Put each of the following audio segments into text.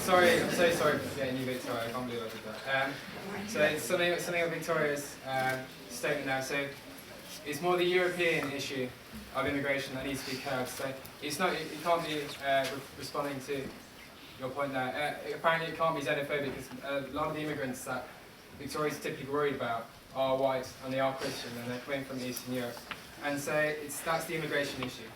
sorry. I'm so sorry for getting you, Victoria. I can't believe I did that. So it's something of Victoria's statement now. So it's more the European issue of immigration that needs to be curbed. So it's not. You can't be responding to your point there. Apparently, it can't be xenophobic because a lot of the immigrants that Victoria's typically worried about are white and they are Christian and they're coming from Eastern Europe. And so that's the immigration issue.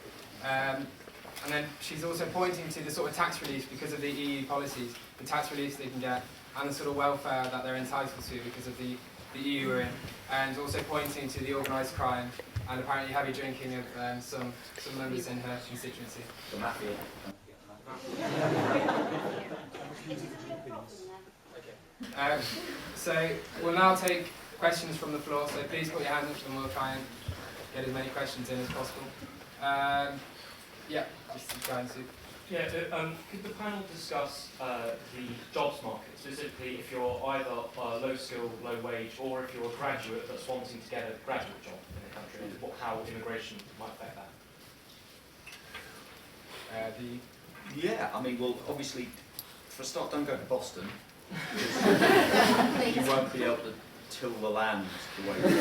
And then she's also pointing to the sort of tax relief because of the EU policies, the tax reliefs they can get, and the sort of welfare that they're entitled to because of the EU we're in, and also pointing to the organised crime and apparently heavy drinking of some members in her constituency. The mafia. So we'll now take questions from the floor, so please put your hand up and we'll try and get as many questions in as possible. Yeah, just try and see. Yeah, could the panel discuss the jobs market, specifically if you're either low skill, low wage, or if you're a graduate that's wanting to get a graduate job in the country, and how immigration might affect that? Yeah, I mean, well, obviously, for a start, don't go to Boston. You won't be able to till the land the way you want.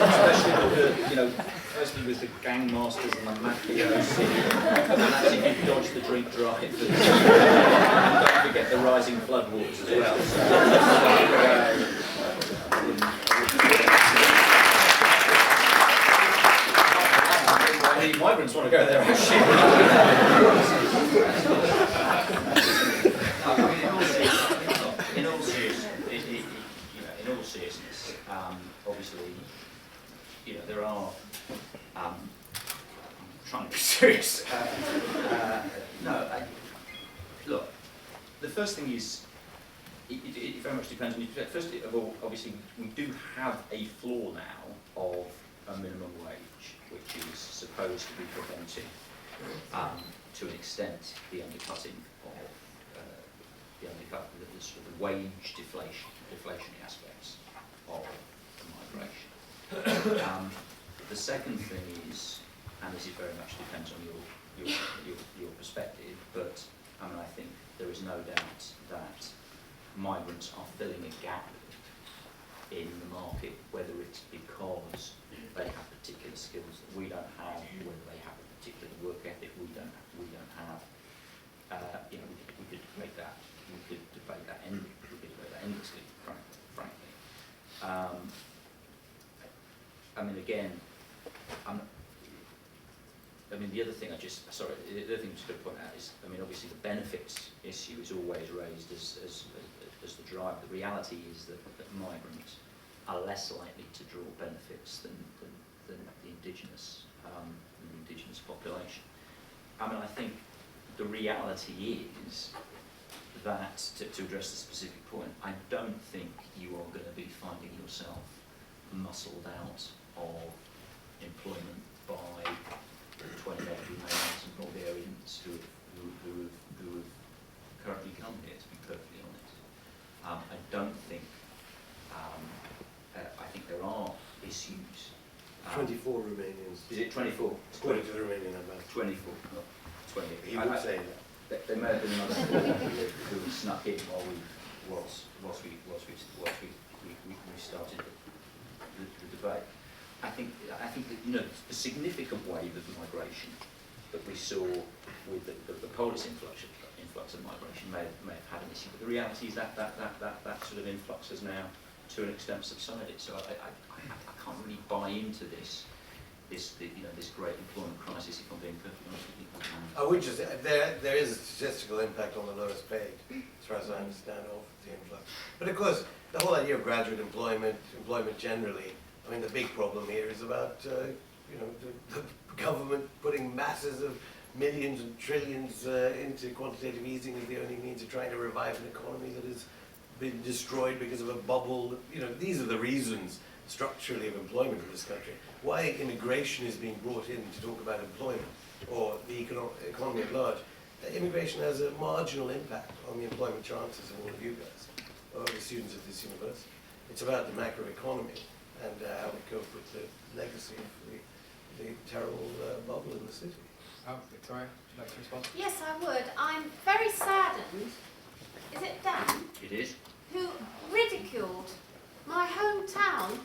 Especially with the, firstly with the gangmasters and the mafiosi, and that's if you dodge the drink drive. And don't forget the rising floodwaters as well. The migrants want to go there, actually. In all seriousness, obviously, there are. I'm trying to be serious. Look, the first thing is, it very much depends on you. First of all, obviously, we do have a floor now of a minimum wage, which is supposed to be preventing, to an extent, the undercutting of the sort of wage deflationary aspects of migration. The second thing is, and this very much depends on your perspective, but I mean, I think there is no doubt that migrants are filling a gap in the market, whether it's because they have particular skills that we don't have, whether they have a particular work ethic we don't have. We could debate that. We could debate that endlessly, frankly. I mean, again, the other thing the other thing I'm just going to point out is, I mean, obviously the benefits issue is always raised as the drive. The reality is that migrants are less likely to draw benefits than the indigenous population. I mean, I think the reality is that, to address the specific point, I don't think you are going to be finding yourself muscled out of employment by 20 Romanians and Bulgarians who have currently come here, to be perfectly honest. I don't think, I think there are issues. 24 Romanians. Is it 24? According to the Romanian ambassador. 24, not 20. He would say that. There may have been another who snuck in while we started the debate. I think that, the significant wave of migration that we saw with the Polish influx of migration may have had an issue, but the reality is that sort of influx has now, to an extent, subsided. So I can't really buy into this great employment crisis, if I'm being perfectly honest with you. I would just say there is a statistical impact on the lowest paid, as far as I understand, of the influx. But of course, the whole idea of graduate employment generally, I mean, the big problem here is about the government putting masses of millions and trillions into quantitative easing as the only means of trying to revive an economy that has been destroyed because of a bubble. These are the reasons structurally of employment in this country. Why immigration is being brought in to talk about employment or the economy at large. Immigration has a marginal impact on the employment chances of all of you guys, or the students at this university. It's about the macroeconomy and how we cope with the legacy of the terrible bubble in the city. Oh, Victoria, would you like to respond? Yes, I would. I'm very saddened, is it Dan, It is. who ridiculed my hometown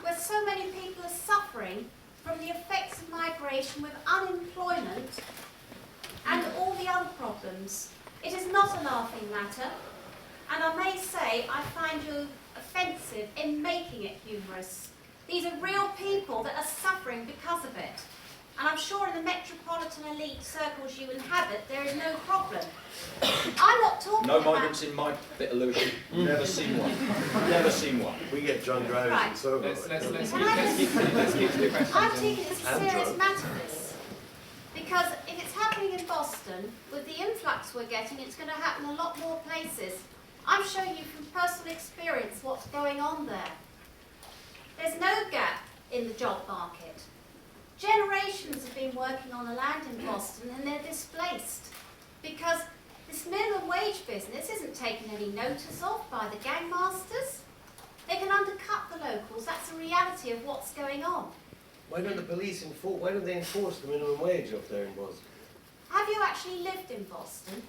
where so many people are suffering from the effects of migration with unemployment and all the other problems. It is not a laughing matter, and I may say I find you offensive in making it humorous. These are real people that are suffering because of it. And I'm sure in the metropolitan elite circles you inhabit, there is no problem. I'm not talking No about... migrants in my bit of Lewisham. Never seen one. Never seen one. We get drunk drivers Right. and so Let's keep to the questions. I'm taking this a And serious drunk. matter, this. Because if it's happening in Boston, with the influx we're getting, it's going to happen in a lot more places. I'm showing you from personal experience what's going on there. There's no gap in the job market. Generations have been working on the land in Boston and they're displaced because this minimum wage business isn't taken any notice of by the gangmasters. They can undercut the locals. That's the reality of what's going on. Why don't the police enforce? Why don't they enforce the minimum wage up there in Boston? Have you actually lived in Boston?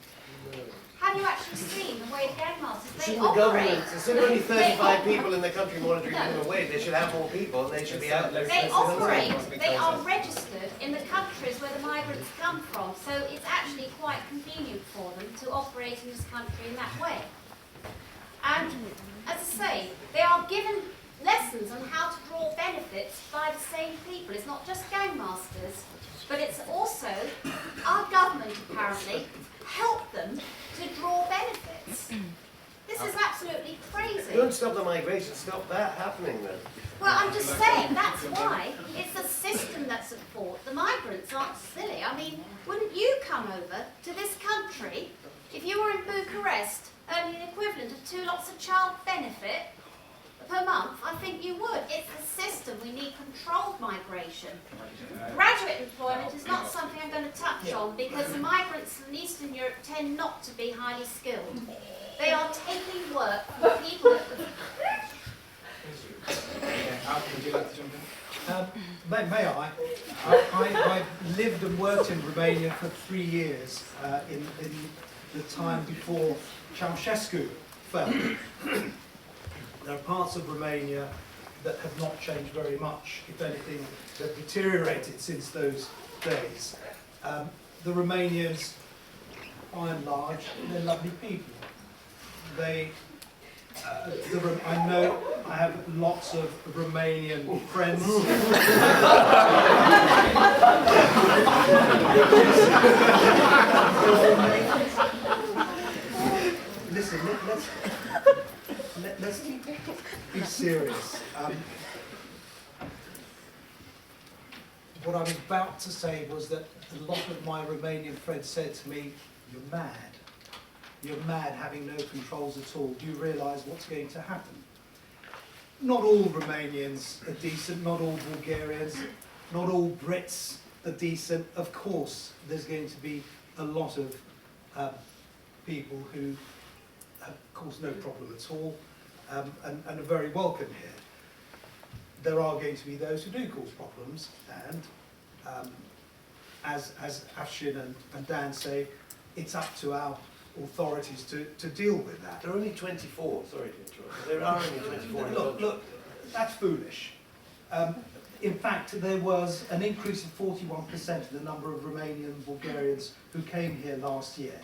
No. Have you actually seen the way the gangmasters, they Shouldn't the operate? government, since there are only 35 They- people in the country monitoring No. minimum wage, they should have more people and they should be out there. They Let's operate, listen to they are Victoria. registered in the countries where the migrants come from, so it's actually quite convenient for them to operate in this country in that way. And as I say, they are given lessons on how to draw benefits by the same people. It's not just gangmasters, but it's also our government apparently help them to draw benefits. This is absolutely crazy. Don't stop the migration, stop that happening then. Well, I'm just saying, that's why it's the system that's at fault. The migrants aren't silly. I mean, wouldn't you come over to this country if you were in Bucharest earning the equivalent of 2 lots of child benefit per month? I think you would. It's the system. We need controlled migration. Graduate employment is not something I'm going to touch on because the migrants from Eastern Europe tend not to be highly skilled. They are taking work from people that Alfie, would you like to jump in? May I? I've lived and worked in Romania for 3 years in the time before Ceausescu fell. There are parts of Romania that have not changed very much. If anything, they've deteriorated since those days. The Romanians, by and large, they're lovely people. I know I have lots of Romanian friends. Listen, let's be serious. What I was about to say was that a lot of my Romanian friends said to me, "You're mad. You're mad having no controls at all. Do you realise what's going to happen?" Not all Romanians are decent, not all Bulgarians, not all Brits are decent. Of course, there's going to be a lot of people who have caused no problem at all and are very welcome here. There are going to be those who do cause problems, and as Afshin and Dan say, it's up to our authorities to deal with that. There are only 24, sorry to interrupt. There are only 24 in the country. Look, that's foolish. In fact, there was an increase of 41% in the number of Romanian and Bulgarians who came here last year.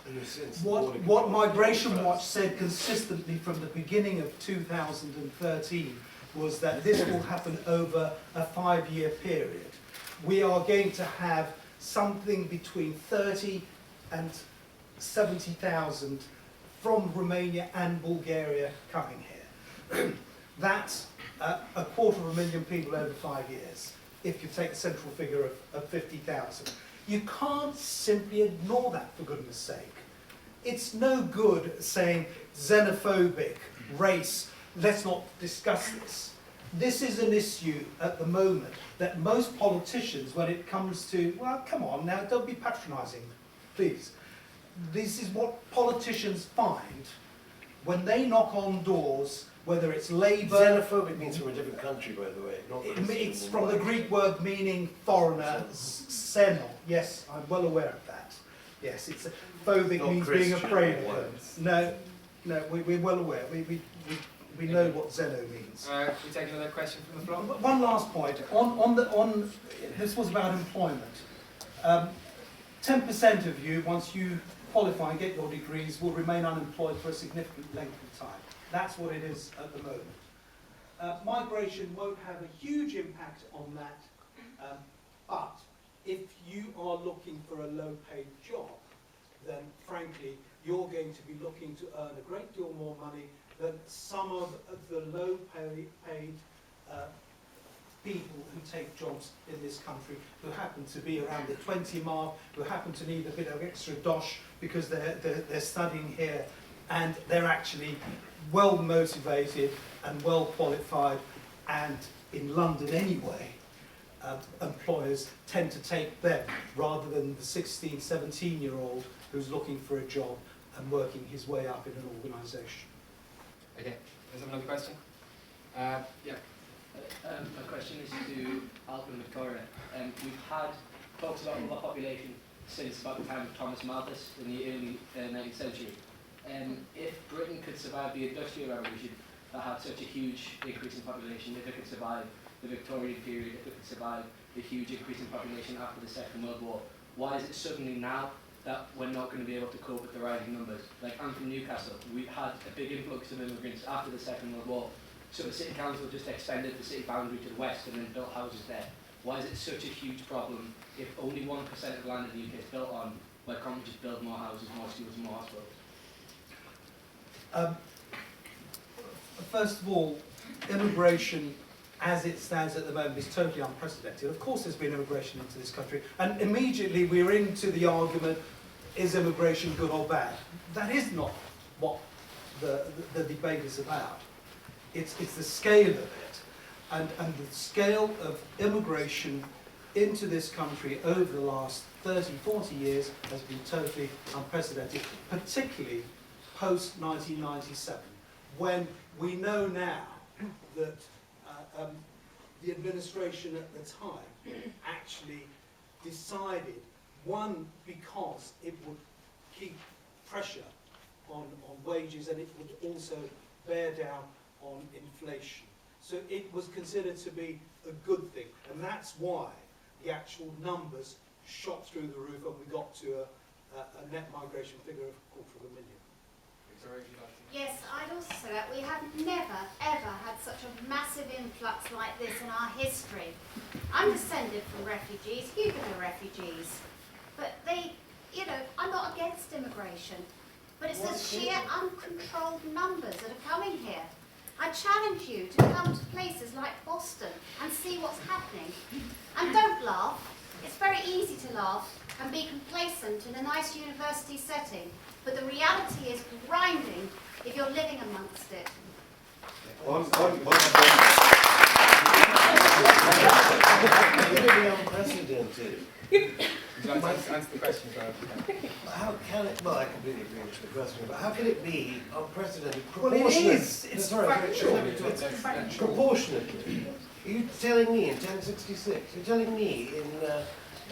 What Migration Watch said consistently from the beginning of 2013 was that this will happen over a 5-year period. We are going to have something between 30 and 70,000 from Romania and Bulgaria coming here. That's 250,000 people over 5 years, if you take the central figure of 50,000. You can't simply ignore that, for goodness sake. It's no good saying xenophobic, race, let's not discuss this. This is an issue at the moment that most politicians, when it comes to, well, come on now, don't be patronising, please. This is what politicians find when they knock on doors whether it's Labour. Xenophobic means from a different country, by the way. Not It's from the Greek word meaning foreigner, xeno. Yes, I'm well aware of that. Yes, it's phobic Not means being Christian afraid of ones. them. No, we're well aware. We know what xeno means. We take another question from the floor. One last point on this was about employment. 10% of you, once you qualify and get your degrees, will remain unemployed for a significant length of time. That's what it is at the moment. Migration won't have a huge impact on that, but if you are looking for a low-paid job, then frankly, you're going to be looking to earn a great deal more money than some of the low-paid people who take jobs in this country, who happen to be around the 20 mark, who happen to need a bit of extra dosh because they're studying here, and they're actually well motivated and well qualified, and in London anyway, employers tend to take them rather than the 16, 17-year-old who's looking for a job and working his way up in an organisation. Okay, there's another question. Yeah. My question is to Alfred and Victoria. We've had talks about overpopulation since about the time of Thomas Malthus in the early 19th century. If Britain could survive the Industrial Revolution that had such a huge increase in population, if it could survive the Victorian period, if it could survive the huge increase in population after the Second World War, why is it suddenly now that we're not going to be able to cope with the rising numbers? Like, I'm from Newcastle. We've had a big influx of immigrants after the Second World War. So the City Council just extended the city boundary to the west and then built houses there. Why is it such a huge problem if only 1% of land in the UK is built on? Why can't we just build more houses, more schools, and more hospitals? First of all, immigration as it stands at the moment is totally unprecedented. Of course there's been immigration into this country, and immediately we're into the argument, is immigration good or bad? That is not what the debate is about. It's the scale of it, and the scale of immigration into this country over the last 30, 40 years has been totally unprecedented, particularly post-1997, when we know now that the administration at the time actually decided, one, because it would keep pressure on wages, and it would also bear down on inflation. So it was considered to be a good thing, and that's why the actual numbers shot through the roof and we got to a net migration figure of 250,000. Victoria, would you like to? Yes, I'd also say that we have never, ever had such a massive influx like this in our history. I'm descended from refugees, Huguenot refugees, but I'm not against immigration, but it's the sheer uncontrolled numbers that are coming here. I challenge you to come to places like Boston and see what's happening. And don't laugh. It's very easy to laugh and be complacent in a nice university setting, but the reality is grinding if you're living amongst it. Really unprecedented. Would you like to answer the question, Joe? How can it? Well, I completely agree with the question, but how can it be unprecedented? Well, it is. It's Sorry, factual. it's factual. proportionately. Are you telling me in 1066? You're telling me in?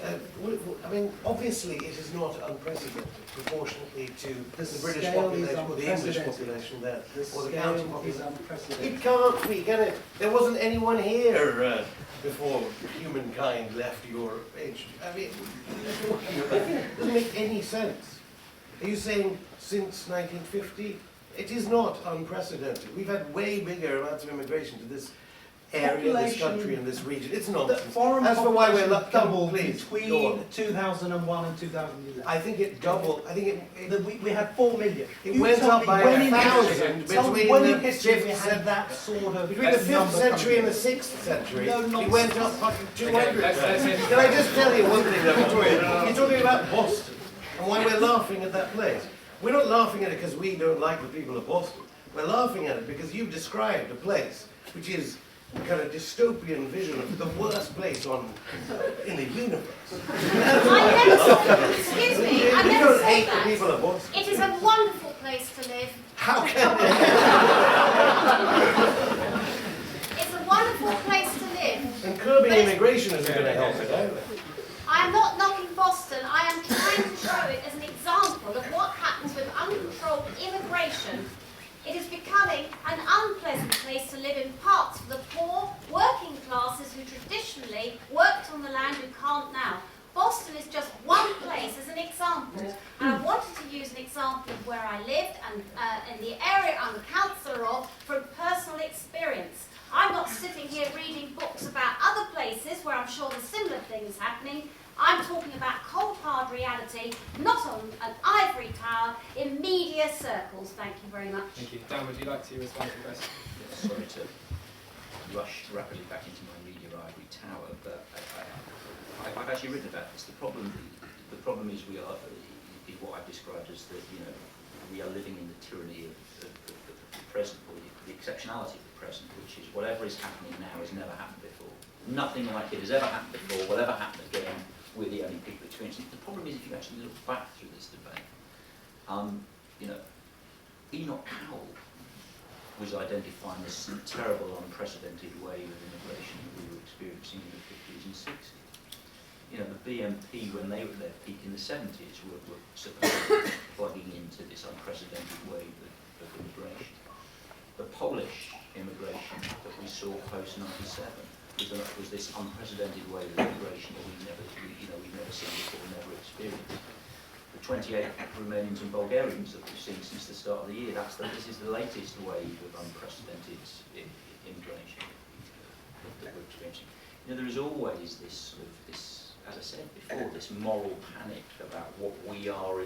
I mean, obviously, it is not unprecedented proportionately to the British scale is population or the English unprecedented. population there, The or the scale county is population. unprecedented. It can't be, can it? There wasn't anyone here before humankind left your age. I mean, it doesn't make any sense. Are you saying since 1950? It is not unprecedented. We've had way bigger amounts of immigration to this area, this country, and this region. It's The nonsense. foreign As for why we're population doubled please, go between on. 2001 and 2011. I think it doubled. I think We had 4 million. it You went tell up me by when 1,000 tell me between when the in history we 5th had that sort of Between the 5th number century and coming the 6th century, No it nonsense. went up by 200 let's times. Can I just tell you one thing, though, Victoria? You're talking about Boston and why we're laughing at that place. We're not laughing at it because we don't like the people of Boston. We're laughing at it because you've described a place which is a kind of dystopian vision of the worst place in the universe. I never said, excuse me, I We never don't said hate the that. people of Boston. It is a wonderful place place to live. How can they? It's a wonderful place to live. And curbing immigration isn't going to help it either. I am not knocking Boston. I am trying to show it as an example of what happens with uncontrolled immigration. It is becoming an unpleasant place to live in parts for the poor, working classes who traditionally worked on the land who can't now. Boston is just one place as an example, and I wanted to use an example of where I lived and in the area I'm a councillor of from personal experience. I'm not sitting here reading books about other places where I'm sure there's similar things happening. I'm talking about cold hard reality, not on an ivory tower, in media circles. Thank you very much. Thank you. Dan, would you like to respond to the question? Yeah, sorry to rush rapidly back into my media ivory tower, but I've actually written about this. The problem is is what I've described as that, you know, we are living in the tyranny of the present, or the exceptionality of the present, which is whatever is happening now has never happened before. Nothing like it has ever happened before. Whatever happened again, we're the only people experiencing it. The problem is, if you actually look back through this debate, you know, Enoch Powell was identifying this terrible, unprecedented wave of immigration that we were experiencing in the 50s and 60s. You know, the BNP, when they were at their peak in the 70s, were supposedly plugging into this unprecedented wave of immigration. The Polish immigration that we saw post-97 was this unprecedented wave of immigration that we've never seen before, never experienced. The 28 Romanians and Bulgarians that we've seen since the start of the year, this is the latest wave of unprecedented immigration that we're experiencing. You know, there is always this as I said before, this moral panic about what we are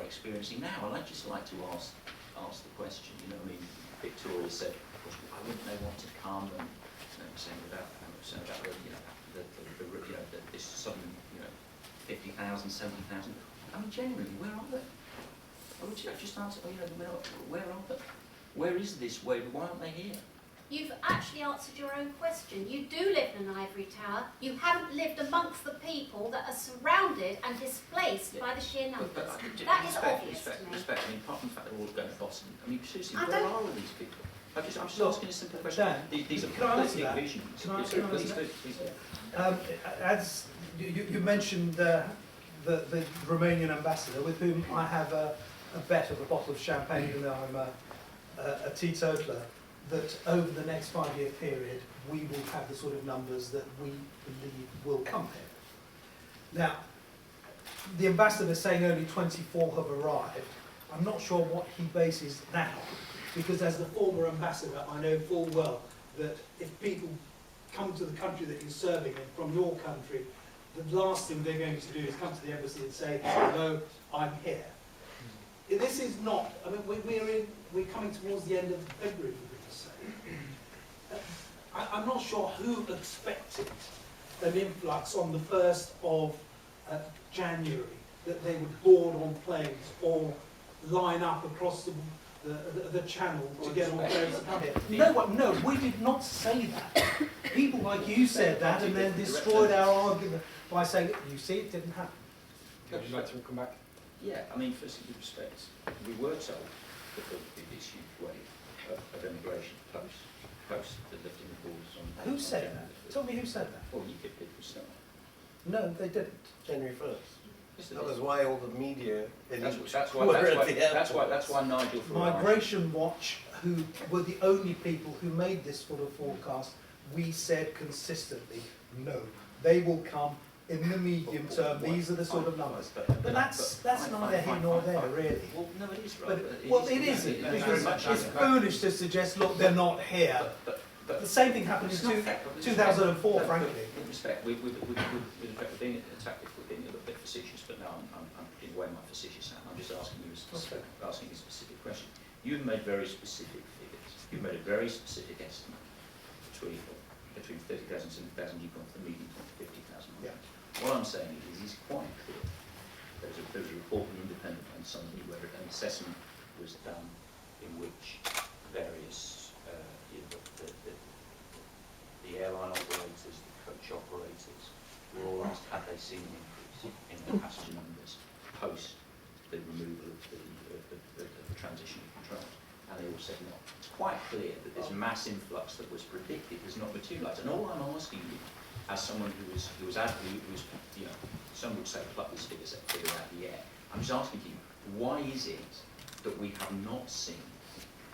experiencing now. And I'd just like to ask the question. You know, I mean, Victoria said, of course, why wouldn't they want to come? And saying about this sudden, 50,000, 70,000. I mean, genuinely, where are they? I would just answer, where are they? Where is this wave? Why aren't they here? You've actually answered your own question. You do live in an ivory tower. You haven't lived amongst the people that are surrounded and displaced by the sheer numbers. That is obvious to me. Respect. I mean, apart from the fact they're all going to Boston, I mean, seriously, where are all these people? I'm just asking a simple question. Dan, These are can I answer politic that? visions. Can I answer that? Please. As you mentioned the Romanian ambassador, with whom I have a bet of a bottle of champagne, even though I'm a teetotaler, that over the next 5-year period we will have the sort of numbers that we believe will come here. Now, the ambassador saying only 24 have arrived. I'm not sure what he bases that on, because as the former ambassador, I know full well that if people come to the country that you're serving in from your country, the last thing they're going to do is come to the embassy and say, hello, I'm here. This is not, I mean, we're coming towards the end of February, for goodness sake. I'm not sure who expected an influx on the 1st of January, that they would board on planes or line up across the channel to get on planes to come here. No, we did not say that. People like you said that and then destroyed our argument by saying, you see, it didn't happen. Would you like to come back? Yeah, I mean, firstly, with respect, we were told that there would be this huge wave of immigration post the lifting of borders on. Who said that? Tell me who said that. Well, you could people start. No, they didn't. January 1st. Yes, That was why all the media. That's why Nigel Farage. Migration Watch, who were the only people who made this sort of forecast, we said consistently, no, they will come in the medium term. These are the sort of numbers. But that's neither here nor there, really. Well, no, it is right. It isn't, because it's foolish to suggest, look, they're not here. But The same thing happened in 2004, frankly. With respect, with respect, we're being attacked if we're being a little bit facetious, but now I'm putting away my facetious hat. I'm just asking you a specific question. You've made very specific figures. You've made a very specific estimate between 30,000 and 70,000. You've gone to the median point of 50,000. Yeah. What I'm saying is it's quite clear. There was a report from Independent on Sunday where an assessment was done in which various the airline operators, the coach operators were all asked had they seen an increase in their passenger numbers post the removal of the transition controls, and they all said no. It's quite clear that this mass influx that was predicted has not materialised. And all I'm asking you, as someone who was you know, some would say pluck this figure out of the air. I'm just asking you, why is it that we have not seen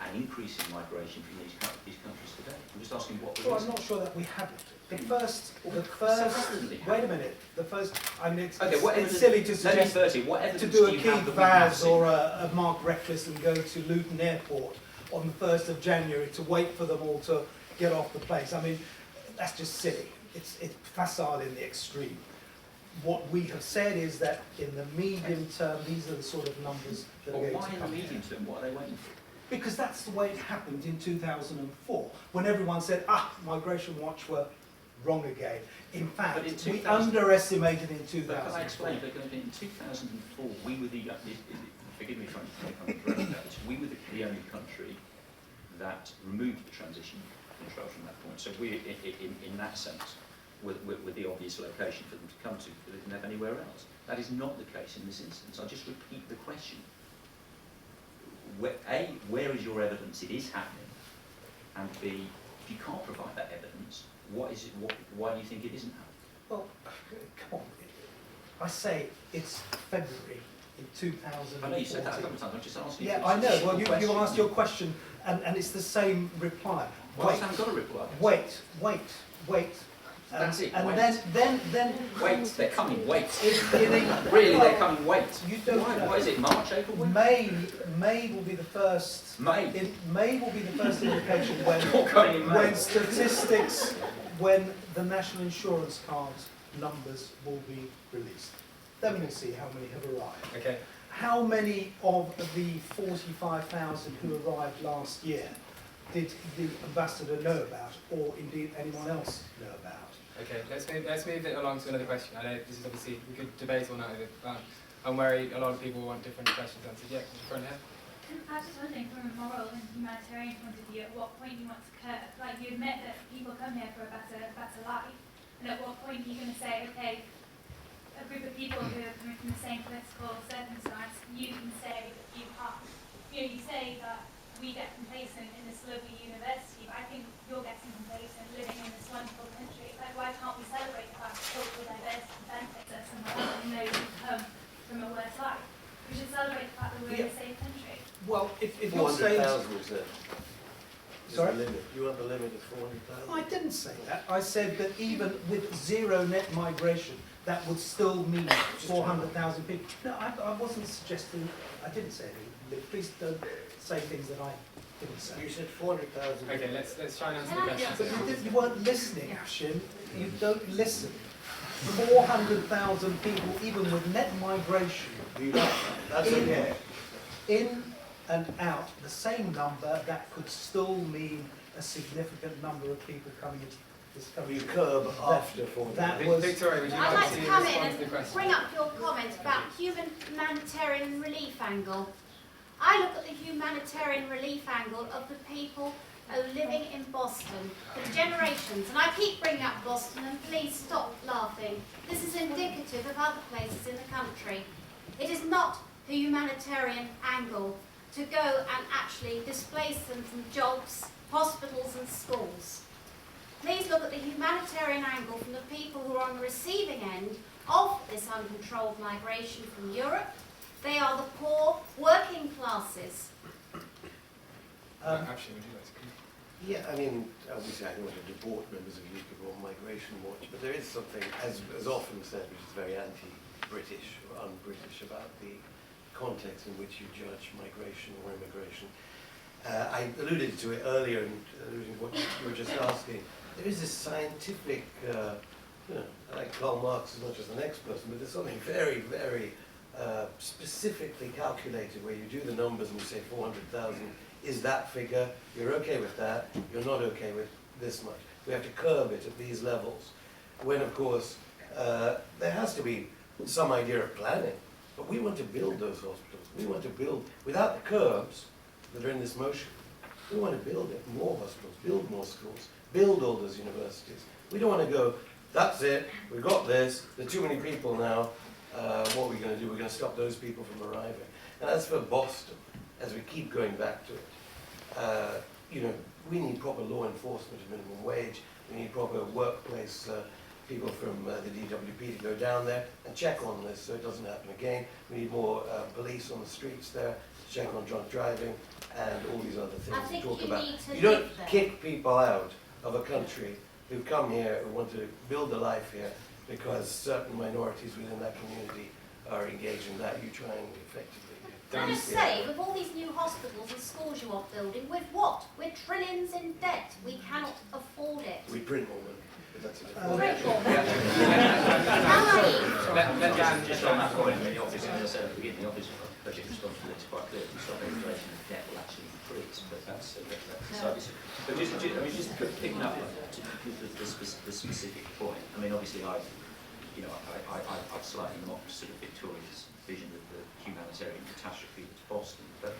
an increase in migration from these countries today? I'm just asking what the Well, reason. I'm not sure that we haven't. The first, Certainly wait a minute, the first, I mean, it's, Okay, what it's evidence- silly to let me suggest firstly, what to evidence do a do you Keith have that we have Vaz seen? or a Mark Reckless and go to Luton Airport on the 1st of January to wait for them all to get off the place. I mean, that's just silly. It's facile in the extreme. What we have said is that in the medium term, these are the sort of numbers that are Well, going why to in the come in. medium term? What are they waiting for? Because that's the way it happened in 2004, when everyone said, Migration Watch were wrong again. In fact, But in we 2000 underestimated in But can I 2004. explain? Because in 2004, we were the, forgive me if I'm correct, we were the only country that removed the transition control from that point. So we, in that sense, were the obvious location for them to come to, but they didn't have anywhere else. That is not the case in this instance. I'll just repeat the question. Where is your evidence it is happening? And B, if you can't provide that evidence, what is it? Why do you think it isn't happening? Well, come on. I say it's February in 2014. I know you said that a couple of times. I'm just asking. Yeah, if I it's a know. simple Well, you question. asked your question, and it's the same reply. Well, I haven't got a reply. Wait. That's it, And wait. then. Wait, they're coming. Wait. In Really, they're coming. Wait. You don't Why? know. What is it? March, April? When? May will be the first. May. May will be the first indication when You're going in May. when statistics, when the national insurance cards numbers will be released. Then we'll see how many have arrived. Okay. How many of the 45,000 who arrived last year did the ambassador know about, or indeed anyone else know about? Okay, let's move it along to another question. I know this is obviously, we could debate all night with it, but I'm worried a lot of people want different questions answered. Yeah, front here. I was just wondering, from a moral and humanitarian point of view, at what point you want to curb? Like, you admit that people come here for a better life, and at what point are you going to say, okay, a group of people who are coming from the same political circumstance, you can say that you can't. You say that we get complacent in this lovely university, but I think you're getting complacent living in this wonderful country. Like, why can't we celebrate the fact that cultural diversity benefits us and know you come from a worse life? We should celebrate the fact that we're in a safe country. Well, if you're saying... 400,000 is there. Sorry? The limit. You want the limit of 400,000? I didn't say that. I said that even with zero net migration, that would still mean 400,000 people. No, I wasn't suggesting... I didn't say anything. Please don't say things that I didn't say. You said 400,000. Okay, let's try and answer the Can I question. But you weren't listening, Ashim. You don't listen. 400,000 people, even with net migration, That's okay. in and out, the same number, that could still mean a significant number of people coming into this country. You curb after 400,000. That was... Victoria, would you I'd like like to to come respond in to the and question? bring up your comment about humanitarian relief angle. I look at the humanitarian relief angle of the people who are living in Boston for generations, and I keep bringing up Boston, and please stop laughing. This is indicative of other places in the country. It is not the humanitarian angle to go and actually displace them from jobs, hospitals and schools. Please look at the humanitarian angle from the people who are on the receiving end of this uncontrolled migration from Europe. They are the poor, working classes. Actually, would you like to come? Yeah, I mean, obviously I don't want to deport members of UKIP or Migration Watch, but there is something, as often said, which is very anti-British or un-British about the context in which you judge migration or immigration. I alluded to it earlier, and alluding to what you were just asking. There is this scientific, like Karl Marx is not just the next person, but there's something very, very specifically calculated where you do the numbers and you say 400,000 is that figure, you're okay with that, you're not okay with this much. We have to curb it at these levels. When, of course, there has to be some idea of planning, but we want to build those hospitals. We want to build, without the curbs that are in this motion, we want to build it, more hospitals, build more schools, build all those universities. We don't want to go, that's it, we've got this, there are too many people now, what are we going to do? We're going to stop those people from arriving. And as for Boston, as we keep going back to it, you know, we need proper law enforcement of minimum wage. We need proper workplace people from the DWP to go down there and check on this so it doesn't happen again. We need more police on the streets there to check on drunk driving and all these other things I think we talk you about. need to You don't live there. kick people out of a country who come here, who want to build a life here, because certain minorities within that community are engaged in that. You try and effectively Can I just say, with all these new hospitals and schools you are building, with what? With trillions in debt. We cannot afford it. we print more money, but that's a Print different more money. How many? Let Dan Just on that point, I mean, the office, as I said at the beginning, the office budget responsibility is quite clear. We stop inflation, the debt will actually increase, but that's decided. But just picking up the specific point. I mean, obviously, I've slightly mocked sort of Victoria's vision of the humanitarian catastrophe that's Boston, but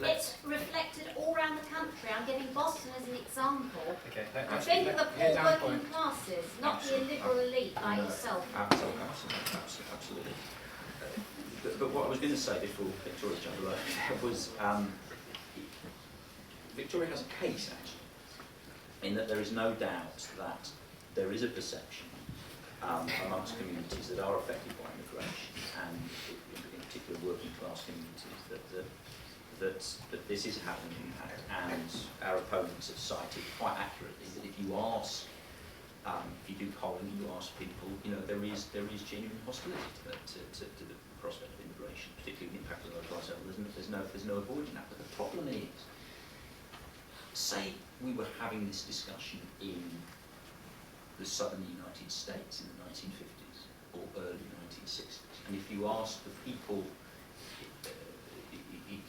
let's. It's reflected all around the country. I'm giving Boston as an example. Okay, Think of the hear poor Dan's working point. classes, not the illiberal elite like yourself. Absolutely. But what I was going to say before Victoria jumped away was Victoria has a case actually, in that there is no doubt that there is a perception amongst communities that are affected by immigration, and in particular working class communities, that this is having an impact. And our opponents have cited quite accurately that if you ask, if you do polling, you ask people, you know, there is genuine hostility to the prospect of immigration, particularly the impact of the local settlers. There's no avoiding that. But the problem is, say we were having this discussion in the southern United States in the 1950s or early 1960s, and if you ask the people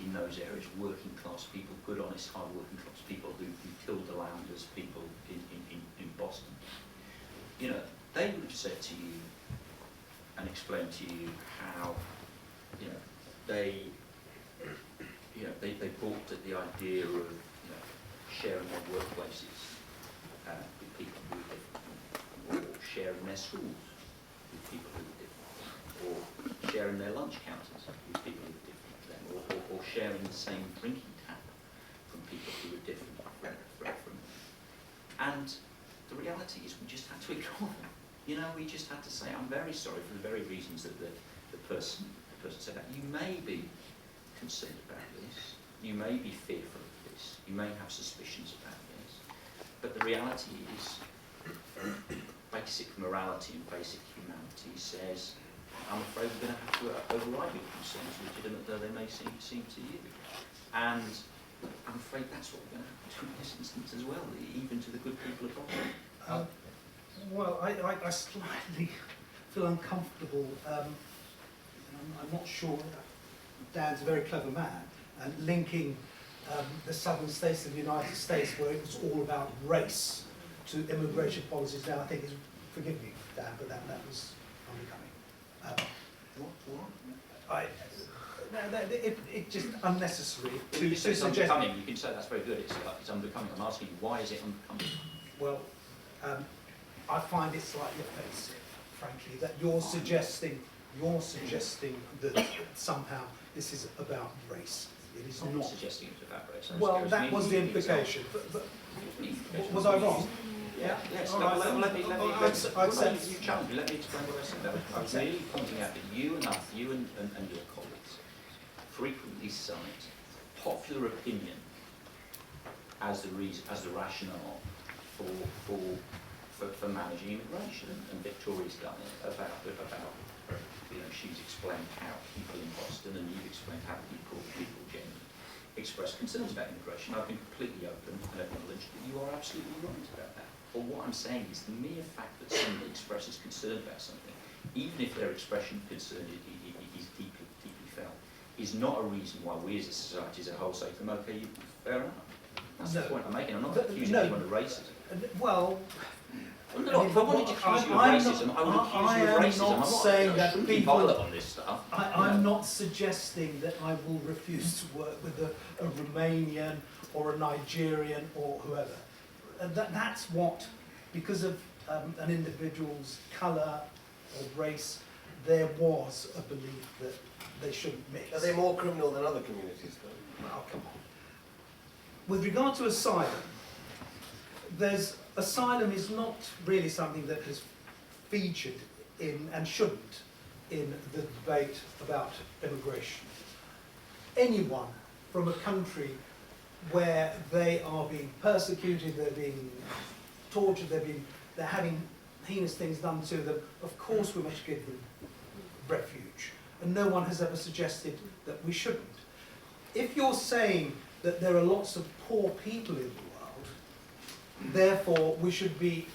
in those areas, working class people, good, honest, hard working class people who tilled the land as people in Boston, you know, they would have said to you and explained to you how, you know, they balked at the idea of, you know, sharing their workplaces with people who were different, or sharing their schools with people who were different, or sharing their lunch counters with people who were different to them, or sharing the same drinking tap from people who were different from them. And the reality is we just had to ignore them. You know, we just had to say, I'm very sorry for the very reasons that the person said that. You may be concerned about this, you may be fearful of this, you may have suspicions about this, but the reality is basic morality and basic humanity says, I'm afraid we're going to have to override your concerns, legitimate though they may seem to you. And I'm afraid that's what we're going to have to do in this instance as well, even to the good people of Boston. Well, I slightly feel uncomfortable. I'm not sure. Dan's a very clever man, and linking the southern states of the United States, where it was all about race, to immigration policies now, I think is, forgive me, Dan, but that was unbecoming. It's just unnecessary to It's suggest. unbecoming. You can say that's very good. It's unbecoming. I'm asking you, why is it unbecoming? Well, I find it slightly offensive, frankly, that you're suggesting that somehow this is about race. It is I'm not. not suggesting it's about race. Well, that was the implication. But was I wrong? Yeah. Yes. All No, right. let me. I'd say You challenge me. Let me explain what I said. I was merely pointing out that you and your colleagues frequently cite popular opinion as the reason, as the rationale for managing immigration, and Victoria's done it about you know, she's explained how people in Boston, and you've explained how people generally express concerns about immigration. I've been completely open and acknowledged that you are absolutely right about that. But what I'm saying is the mere fact that somebody expresses concern about something, even if their expression of concern is deeply felt, is not a reason why we as a society as a whole say to them, okay, fair enough. That's the point I'm making. I'm not accusing anyone of racism. Well, No, if I wanted to accuse you of racism, I would accuse you of racism. I'm not saying that people violent on this stuff. I'm not suggesting that I will refuse to work with a Romanian or a Nigerian or whoever. That's what, because of an individual's colour or race, there was a belief that they shouldn't mix. Are they more criminal than other communities, though? Oh, come on. With regard to asylum, asylum is not really something that has featured in, and shouldn't, in the debate about immigration. Anyone from a country where they are being persecuted, they're being tortured, they're having heinous things done to them, of course we must give them refuge. And no one has ever suggested that we shouldn't. If you're saying that there are lots of poor people in the world, therefore we should be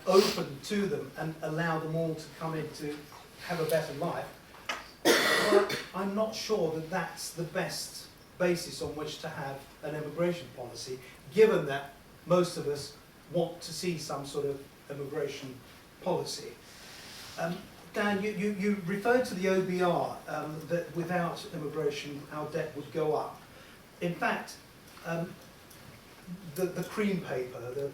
open to them and allow them all to come in to have a better life, well, I'm not sure that that's the best basis on which to have an immigration policy, given that most of us want to see some sort of immigration policy. Dan, you referred to the OBR, that without immigration our debt would go up. In fact, the Cream paper, the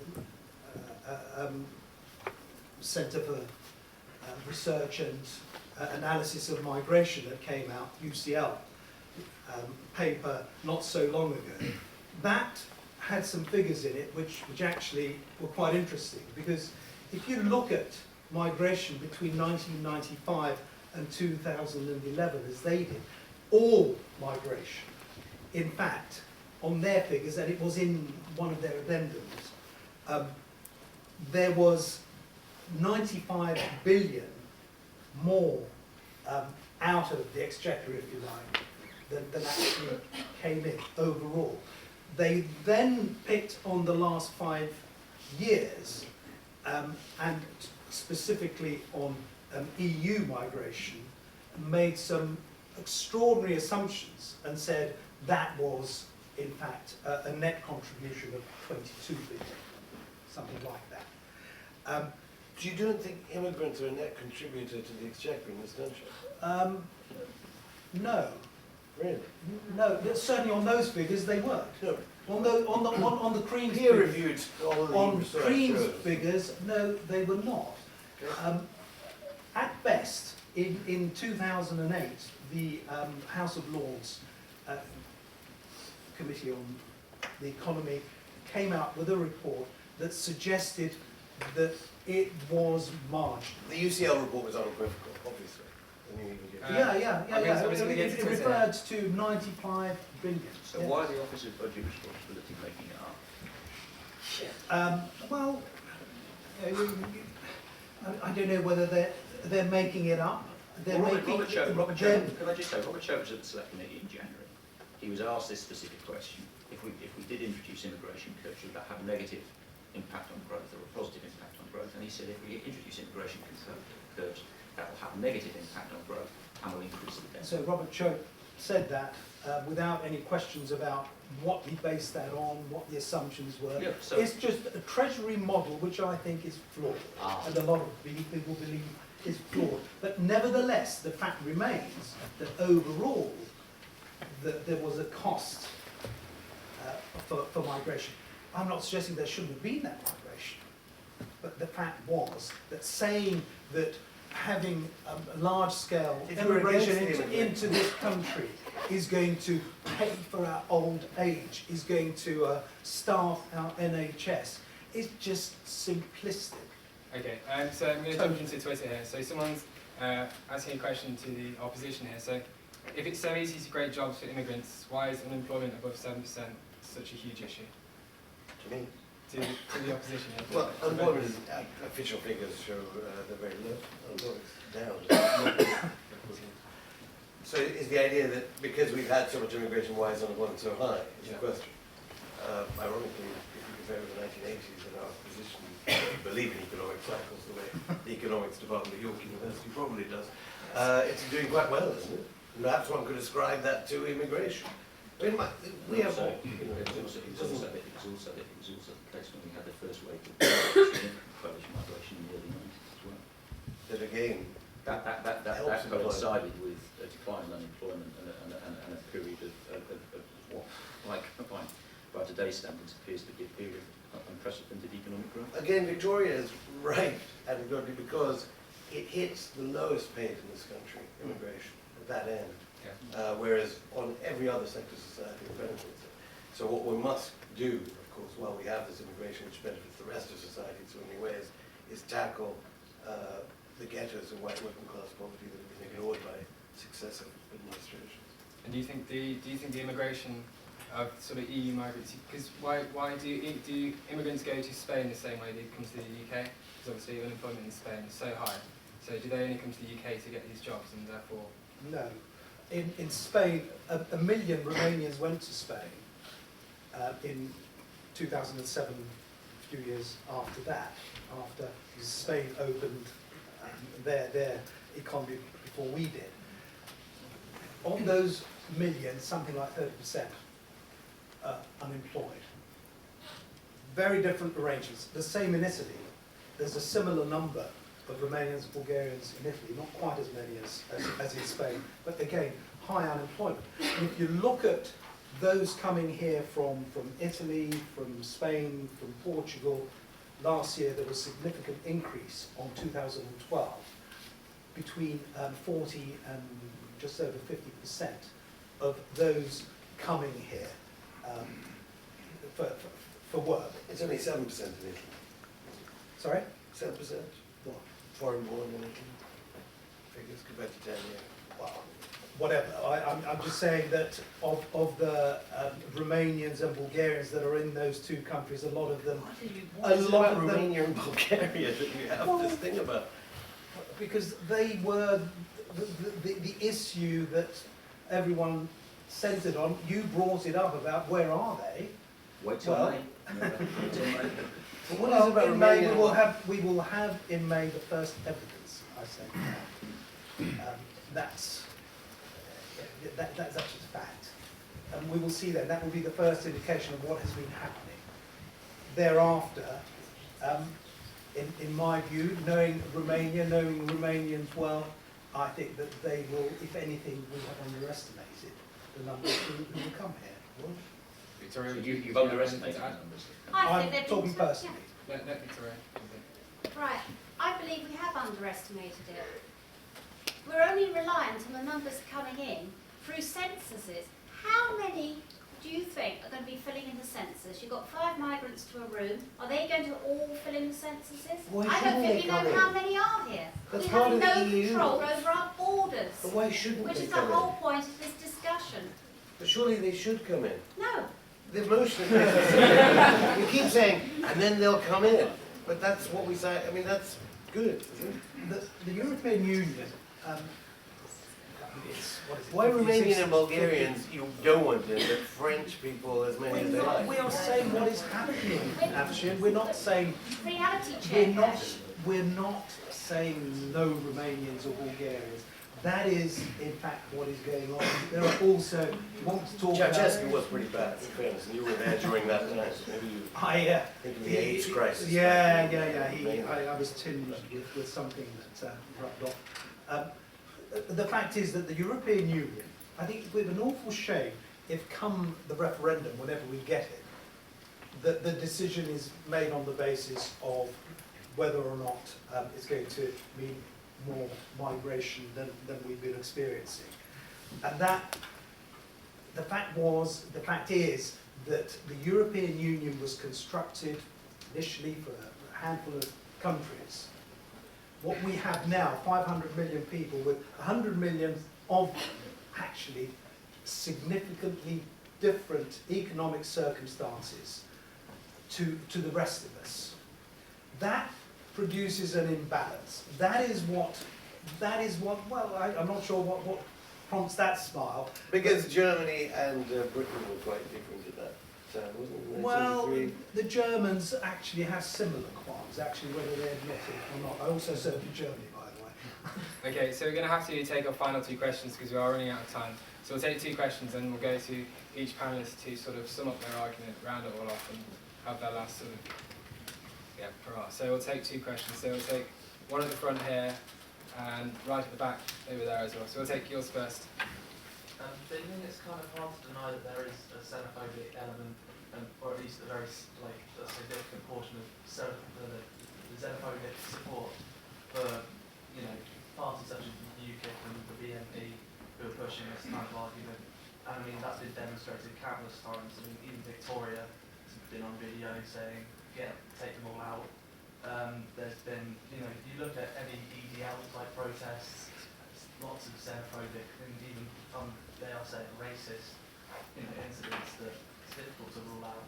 Centre for Research and Analysis of Migration that came out, UCL paper not so long ago, that had some figures in it which actually were quite interesting, because if you look at migration between 1995 and 2011 as they did, all migration, in fact, on their figures, and it was in one of their addendums, there was 95 billion more out of the exchequer, if you like, than actually came in overall. They then picked on the last 5 years, and specifically on EU migration, made some extraordinary assumptions and said that was, in fact, a net contribution of 22 billion, something like that. You don't think immigrants are a net contributor to the exchequer in this country? No. Really? No, certainly on those figures they weren't. No. On the Cream's Peer-reviewed, all of the on research Cream's shows. figures, no, they were not. Okay. At best, in 2008, the House of Lords Committee on the Economy came out with a report that suggested that it was marginal. The UCL report was unequivocal, obviously. It referred to 95 billion. So why the Office of Budget Responsibility making it up? Well, I don't know whether they're making it up. Robert Chope was at the Select Committee in January. He was asked this specific question: if we did introduce immigration curbs, should that have a negative impact on growth or a positive impact on growth? And he said, if we introduce immigration curbs, that will have a negative impact on growth and will increase the debt. So Robert Chope said that without any questions about what he based that on, what the assumptions were. Yeah, so it's just a treasury model which I think is flawed, and a lot of people believe is flawed. But nevertheless, the fact remains that overall there was a cost for migration. I'm not suggesting there shouldn't have been that migration, but the fact was that saying that having a large-scale immigration into this country is going to pay for our old age, is going to staff our NHS, is just simplistic. Okay, so I'm going to jump into Twitter here. So someone's asking a question to the opposition here. So if it's so easy to create jobs for immigrants, why is unemployment above 7% such a huge issue? To me? To the opposition here. Well, unemployment is, official figures show they're very low. Unemployment's down. So is the idea that because we've had so much immigration, why is unemployment so high, is the question. Ironically, if you compare with the 1980s and our position, believe in economic cycles the way the economics department at York University probably does, it's doing quite well, isn't it? And perhaps one could ascribe that to immigration. I mean, we have all, it was also the case when we had the first wave of Polish migration in the early 90s as well. that again, That coincided with a decline in unemployment and a period of what, like by today's standards, appears to be a period of unprecedented economic growth. again, Victoria is right, anecdotally, because it hits the lowest paid in this country, immigration, at that end. Yeah. Whereas on every other sector of society it benefits it. So what we must do, of course, while we have this immigration which benefits the rest of society in so many ways, is tackle the ghettos of white working class poverty that have been ignored by successive administrations. And do you think the immigration of sort of EU migrants, because why do immigrants go to Spain the same way they come to the UK? Because obviously unemployment in Spain is so high. So do they only come to the UK to get these jobs, and therefore? No. In Spain, a million Romanians went to Spain in 2007, a few years after that, after Spain opened their economy before we did. Of those millions, something like 30% are unemployed. Very different arrangements. The same in Italy. There's a similar number of Romanians and Bulgarians in Italy, not quite as many as in Spain, but again, high unemployment. And if you look at those coming here from Italy, from Spain, from Portugal, last year there was a significant increase on 2012, between 40 and just over 50% of those coming here for work. It's only 7% in Italy. Sorry? 7%. What? Foreign born in Italy. Figures compared to 10 years. Well, whatever. I'm just saying that of the Romanians and Bulgarians that are in those two countries, a lot of them. What is it about Romania and Bulgaria that you have this thing about? Because they were the issue that everyone centred on. You brought it up about where are they? Wait till Well, May. Wait till May. But what is it about in May Romania? we will have in May the first evidence. I say that's actually a fact, and we will see then. That will be the first indication of what has been happening. Thereafter, in my view, knowing Romania, knowing Romanians well, I think that they will, if anything, we have underestimated the numbers who will come here. Victoria, So would you've underestimated the numbers. I think I'm they've talking been personally. No, Victoria. Right, I believe we have underestimated it. We're only reliant on the numbers coming in through censuses. How many do you think are going to be filling in the census? You've got 5 migrants to a room. Are they going to all fill in the censuses? Why I don't shouldn't think they we know come in? how many are here. That's We part have of the no EU. control over our borders, But why shouldn't which they is the come whole in? point of this discussion. But surely they should come in. No, The motion is we keep saying, and then they'll come in. But that's what we say. I mean, that's good, isn't it? The European Union. Why Romanian and Bulgarians you don't want in, but French people as many as they like? We are saying what is happening, Afshin. We're not saying reality we're check. not saying no Romanians or Bulgarians. That is, in fact, what is going on. There are also, want to talk Ceausescu about... was pretty bad, in fairness, and you were there during that time. Maybe you think of the AIDS crisis. Yeah. I was tinged with something that rubbed off. The fact is that the European Union, I think we have an awful shame if come the referendum, whenever we get it, that the decision is made on the basis of whether or not it's going to mean more migration than we've been experiencing. And that, the fact is that the European Union was constructed initially for a handful of countries. What we have now, 500 million people, with 100 million of them actually significantly different economic circumstances to the rest of us. That produces an imbalance. That is what, well, I'm not sure what prompts that smile. Because Germany and Britain were quite different at that time, wasn't it? Well, the Germans actually have similar qualms, actually, whether they admit it or not. I also served in Germany, by the way. Okay, so we're going to have to take our final 2 questions because we are running out of time. So we'll take 2 questions and we'll go to each panellist to sort of sum up their argument, round it all off and have their last sort of, hurrah. So we'll take 2 questions. So we'll take one at the front here and right at the back over there as well. So we'll take yours first. I think it's kind of hard to deny that there is a xenophobic element, or at least a very a significant portion of the xenophobic support for abolitionist kind of argument, and I mean that's been demonstrated countless times. I mean, even Victoria has been on video saying, "Yeah, take them all out." There's been, you know, you look at any EDL type protests, lots of xenophobic and even some, they are saying racist, you know, incidents that it's difficult to rule out.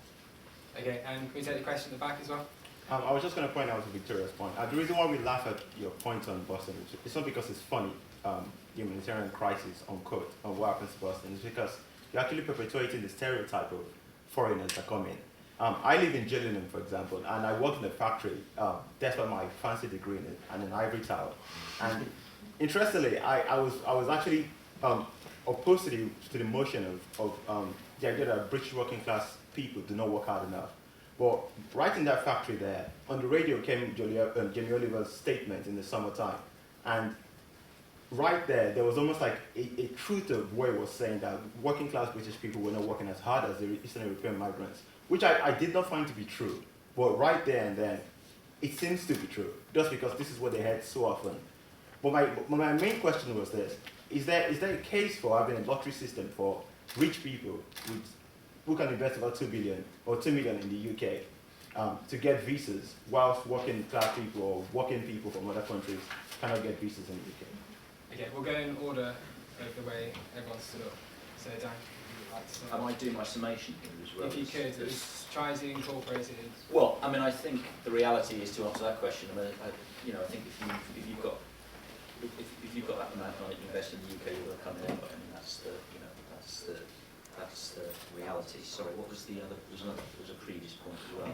Okay, and can we take the question at the back as well? I was just going to point out to Victoria's point. The reason why we laugh at your point on Boston, it's not because it's funny, the humanitarian crisis, unquote, on what happens to Boston. It's because you're actually perpetuating the stereotype of foreigners that come in. I live in Gillingham, for example, and I worked in a factory, despite my fancy degree in an ivory tower. And interestingly, I was actually opposed to the motion of the idea that British working class people do not work hard enough. But right in that factory there, on the radio came Jamie Oliver's statement in the summertime. And right there was almost like a truth of what he was saying, that working class British people were not working as hard as the Eastern European migrants, which I did not find to be true. But right there and then, it seems to be true, just because this is what they heard so often. But my main question was this: is there a case for having a lottery system for rich people who can invest about 2 billion or 2 million in the UK to get visas, whilst working class people or working people from other countries cannot get visas in the UK? Okay, we'll go in order of the way everyone's stood up. So Dan, would you like to start? I might do my summation here as well. If you could, just try to incorporate it in. Well, I mean, I think the reality is, to answer that question, I think if you've got that amount of money to invest in the UK, you're going to come in anyway. I mean, that's the reality. Sorry, what was the other? There was a previous point as well.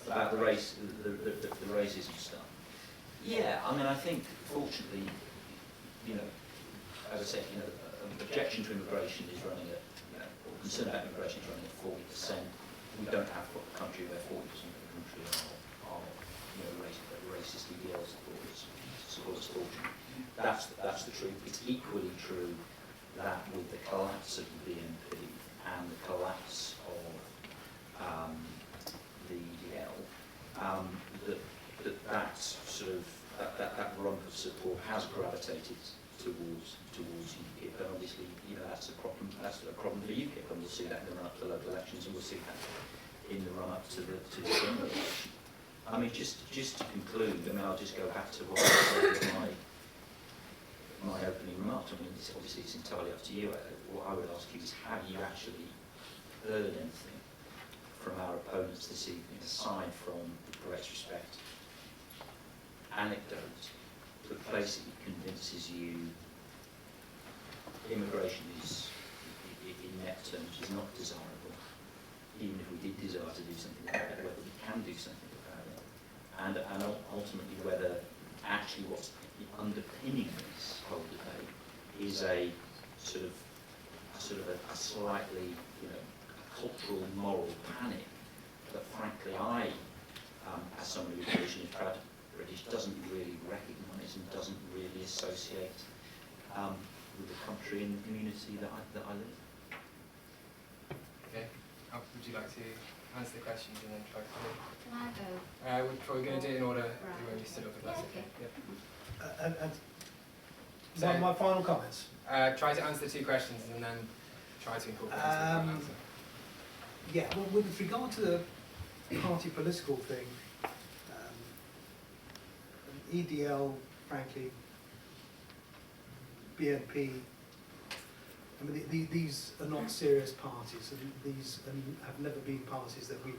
About the racism stuff. Yeah, I mean, I think fortunately, you know, as I said, you know, objection to immigration is running at, you know, or concern about immigration is running at 40%. We don't have a country where 40% of the country are you know, racist EDLs supporters fortune. That's the truth. It's equally true that with the collapse of the BNP and the collapse of the EDL, that rump of support has gravitated towards UKIP, and obviously, you know, that's a problem. That's a problem for UKIP, and we'll see that in the run-up to the local elections, and we'll see that in the run-up to the general election. I mean, just to conclude, I mean, I'll just go back to what I said in my opening remarks. I mean, obviously it's entirely up to you. What I would ask you is, have you actually heard anything from our opponents this evening, aside from, with great respect, anecdote that basically convinces you immigration is, in net terms, is not desirable, even if we did desire to do something about it, whether we can do something about it, and ultimately whether actually what's underpinning this whole debate is a slightly, you know, cultural, moral panic that, frankly, I, as someone who's originally proud British, doesn't really recognise and doesn't really associate with the country and the community that I live in. Okay. Would you like to answer the questions and then try to do? Can I go? We're going to do it in order Right. the way we stood up, if that's okay. And So- my final comments. Try to answer the two questions and then try to incorporate the one answer. Yeah, well, with regard to the party political thing, EDL, frankly, BNP, I mean, these are not serious parties, and these have never been parties that we,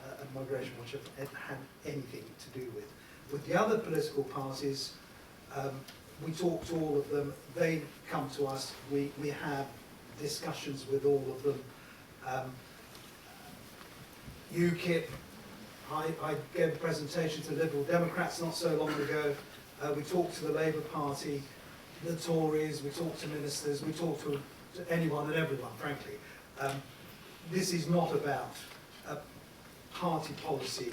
at Migration Watch, have had anything to do with. With the other political parties, we talk to all of them, they come to us, we have discussions with all of them. UKIP, I gave a presentation to Liberal Democrats not so long ago. We talked to the Labour Party, the Tories, we talked to ministers, we talked to anyone and everyone, frankly. This is not about party policy,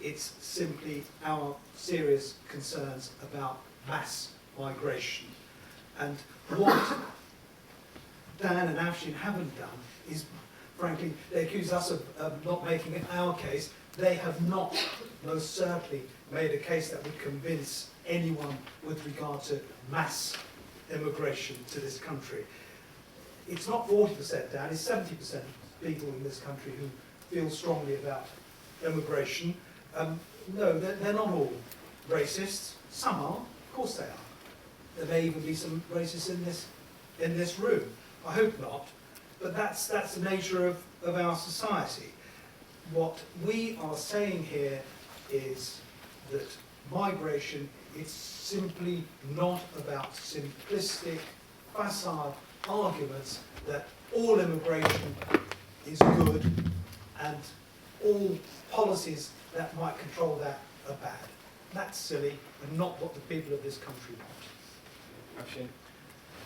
it's simply our serious concerns about mass migration. And what Dan and Afshin haven't done is, frankly, they accuse us of not making it our case. They have not, most certainly, made a case that would convince anyone with regard to mass immigration to this country. It's not 40% down, it's 70% people in this country who feel strongly about immigration. No, they're not all racists. Some are, of course they are. There may even be some racists in this room. I hope not, but that's the nature of our society. What we are saying here is that migration is simply not about simplistic, facile arguments that all immigration is good and all policies that might control that are bad. That's silly and not what the people of this country want. Actually,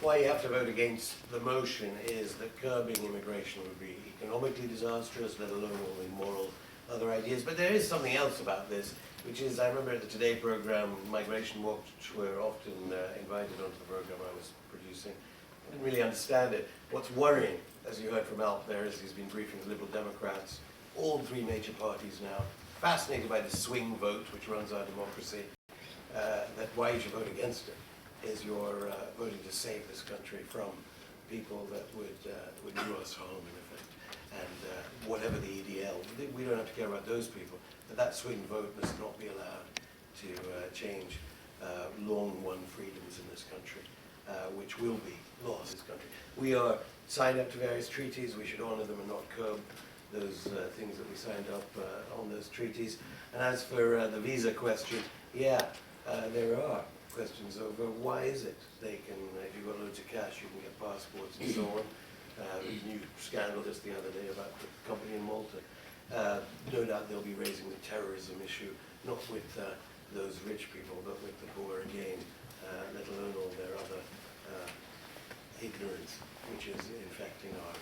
Why you have to vote against the motion is that curbing immigration would be economically disastrous, let alone all the moral other ideas. But there is something else about this, which is, I remember at the Today programme, Migration Watch were often invited onto the programme I was producing. I didn't really understand it. What's worrying, as you heard from Alp there, is he's been briefing the Liberal Democrats, all three major parties now, fascinated by the swing vote, which runs our democracy, that why you should vote against it is you're voting to save this country from people that would do us harm, in effect. And whatever the EDL, we don't have to care about those people, but that swing vote must not be allowed to change long-won freedoms in this country, which will be lost in this country. We are signed up to various treaties. We should honour them and not curb those things that we signed up on those treaties. And as for the visa question, yeah, there are questions over why is it they can, if you've got loads of cash, you can get passports and so on. There's a new scandal just the other day about the company in Malta. No doubt they'll be raising the terrorism issue, not with those rich people, but with the poor again, let alone all their other ignorance, which is infecting our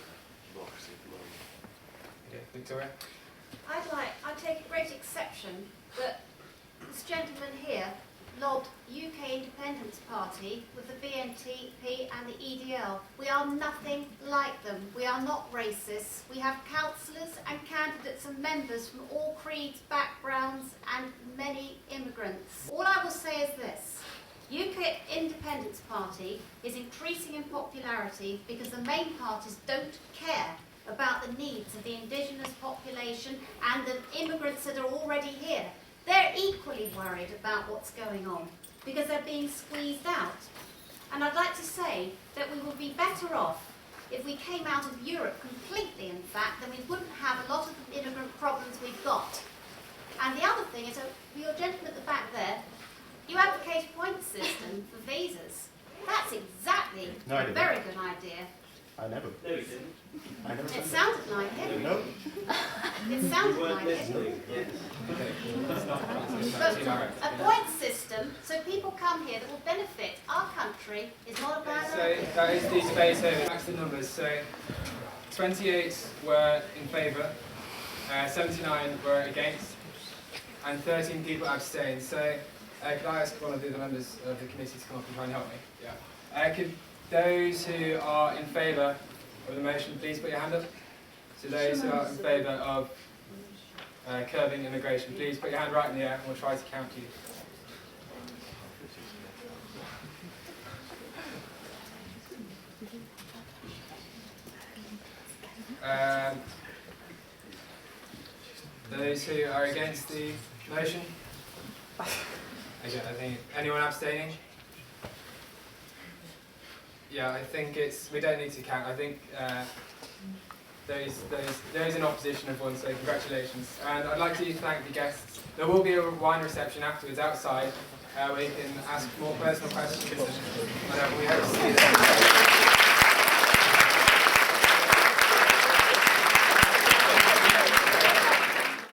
democracy at the moment. okay, Victoria? I take great exception that this gentleman here lobbed UK Independence Party with the BNP and the EDL. We are nothing like them. We are not racists. We have councillors and candidates and members from all creeds, backgrounds and many immigrants. All I will say is this. UK Independence Party is increasing in popularity because the main parties don't care about the needs of the indigenous population and the immigrants that are already here. They're equally worried about what's going on because they're being squeezed out. And I'd like to say that we would be better off if we came out of Europe completely, in fact, then we wouldn't have a lot of the immigrant problems we've got. And the other thing is, for your gentleman at the back there, you advocate a point system for visas. That's exactly a very good idea. I never. No, he didn't. I never. It sounded like it. No. It sounded like it. But a point system, so people come here that will benefit our country, is not a bad So idea. that is the debate over. That's the numbers. So 28 were in favour, 79 were against, and 13 people abstained. So could I ask one of the members of the committee to come up and try and help me? Yeah. Could those who are in favour of the motion please put your hand up? So those who are in favour of curbing immigration, please put your hand right in the air and we'll try to count you. Those who are against the motion? Again, I think anyone abstaining? Yeah, I think we don't need to count. I think those in opposition have won, so congratulations. And I'd like to thank the guests. There will be a wine reception afterwards outside where you can ask more personal questions. And we hope to see you there.